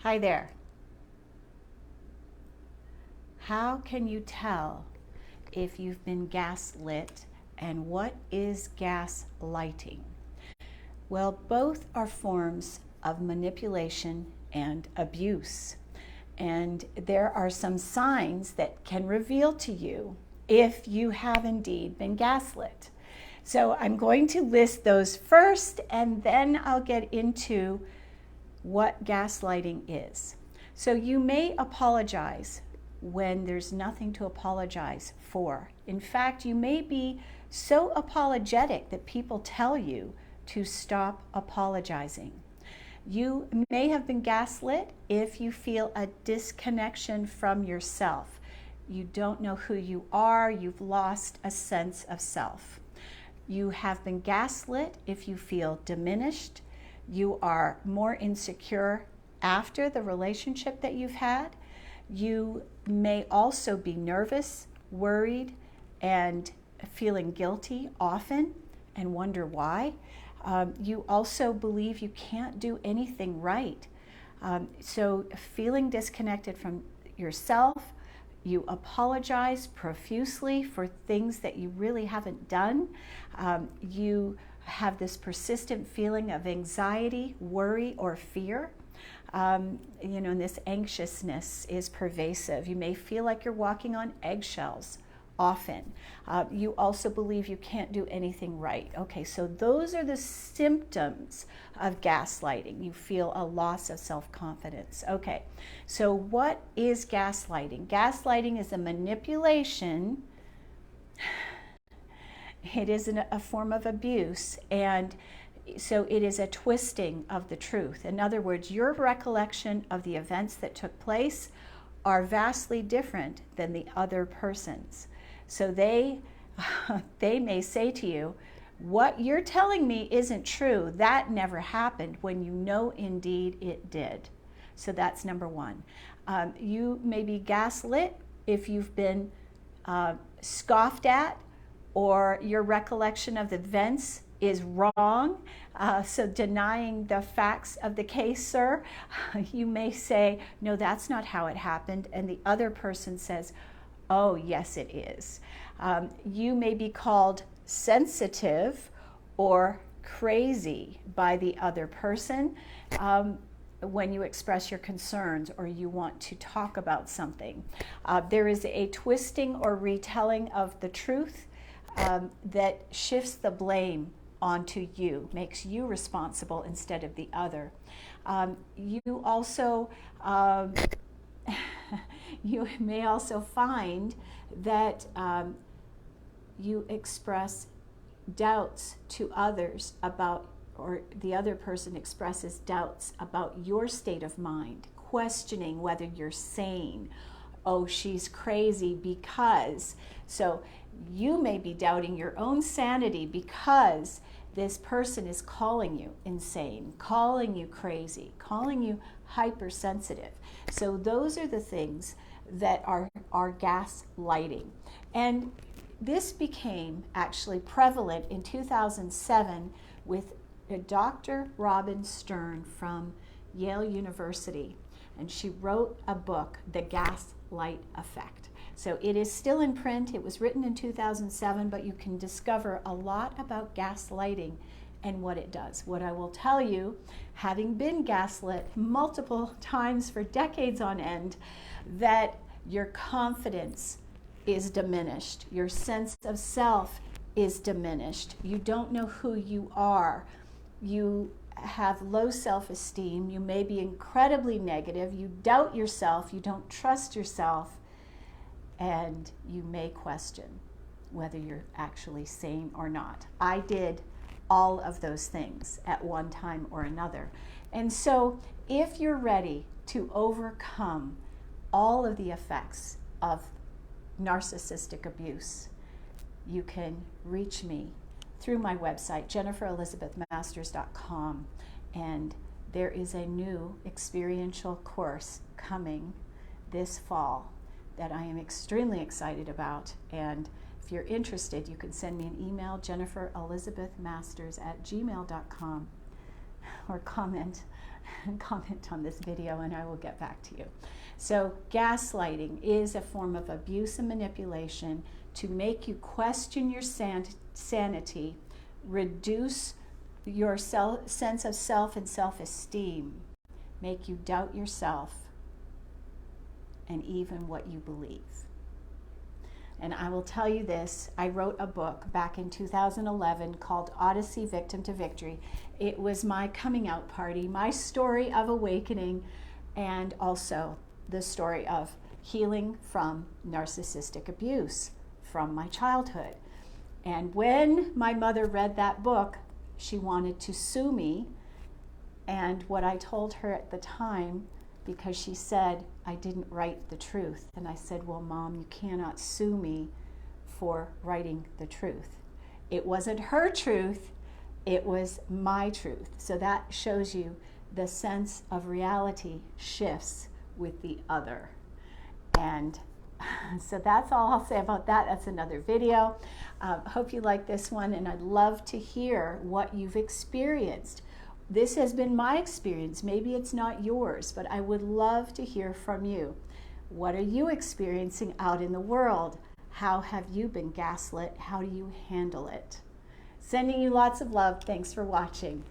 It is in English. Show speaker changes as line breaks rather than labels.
Hi there. How can you tell if you've been gaslit, and what is gaslighting? Well, both are forms of manipulation and abuse. And there are some signs that can reveal to you if you have indeed been gaslit. So I'm going to list those first, and then I'll get into what gaslighting is. So you may apologize when there's nothing to apologize for. In fact, you may be so apologetic that people tell you to stop apologizing. You may have been gaslit if you feel a disconnection from yourself. You don't know who you are, you've lost a sense of self. You have been gaslit if you feel diminished, you are more insecure after the relationship that you've had. You may also be nervous, worried, and feeling guilty often and wonder why. You also believe you can't do anything right. So feeling disconnected from yourself, you apologize profusely for things that you really haven't done. You have this persistent feeling of anxiety, worry, or fear. And this anxiousness is pervasive. You may feel like you're walking on eggshells often. You also believe you can't do anything right. Okay, so those are the symptoms of gaslighting. You feel a loss of self-confidence. Okay, so what is gaslighting? Gaslighting is a manipulation. It is a form of abuse, and so it is a twisting of the truth. In other words, your recollection of the events that took place are vastly different than the other person's. So they may say to you, what you're telling me isn't true. That never happened, when you know indeed it did. So that's number one. You may be gaslit if you've been scoffed at, or your recollection of the events is wrong. So denying the facts of the case, sir. You may say, no, that's not how it happened. And the other person says, oh, yes, it is. You may be called sensitive or crazy by the other person when you express your concerns or you want to talk about something. There is a twisting or retelling of the truth that shifts the blame onto you, makes you responsible instead of the other. You also you may also find that you express doubts to others about, or the other person expresses doubts about your state of mind, questioning whether you're sane. Oh, she's crazy because. So you may be doubting your own sanity because this person is calling you insane, calling you crazy, calling you hypersensitive. So those are the things that are gaslighting. And this became actually prevalent in 2007 with Dr. Robin Stern from Yale University. And she wrote a book, The Gaslight Effect. So it is still in print. It was written in 2007, but you can discover a lot about gaslighting and what it does. What I will tell you, having been gaslit multiple times for decades on end, that your confidence is diminished. Your sense of self is diminished. You don't know who you are. You have low self-esteem. You may be incredibly negative. You doubt yourself. You don't trust yourself. And you may question whether you're actually sane or not. I did all of those things at one time or another. And so if you're ready to overcome all of the effects of narcissistic abuse, you can reach me through my website, jenniferelizabethmasters.com, and there is a new experiential course coming this fall that I am extremely excited about. And if you're interested, you can send me an email, jenniferelizabethmasters@gmail.com, or comment comment on this video and I will get back to you. So gaslighting is a form of abuse and manipulation to make you question your sanity, reduce your sense of self and self-esteem, make you doubt yourself and even what you believe. And I will tell you this, I wrote a book back in 2011 called Odyssey, Victim to Victory. It was my coming out party, my story of awakening, and also the story of healing from narcissistic abuse from my childhood. And when my mother read that book, she wanted to sue me. And what I told her at the time, because she said I didn't write the truth. And I said, well, Mom, you cannot sue me for writing the truth. It wasn't her truth, it was my truth. So that shows you the sense of reality shifts with the other. And so that's all I'll say about that. That's another video. Hope you like this one, and I'd love to hear what you've experienced. This has been my experience. Maybe it's not yours, but I would love to hear from you. What are you experiencing out in the world? How have you been gaslit? How do you handle it? Sending you lots of love. Thanks for watching.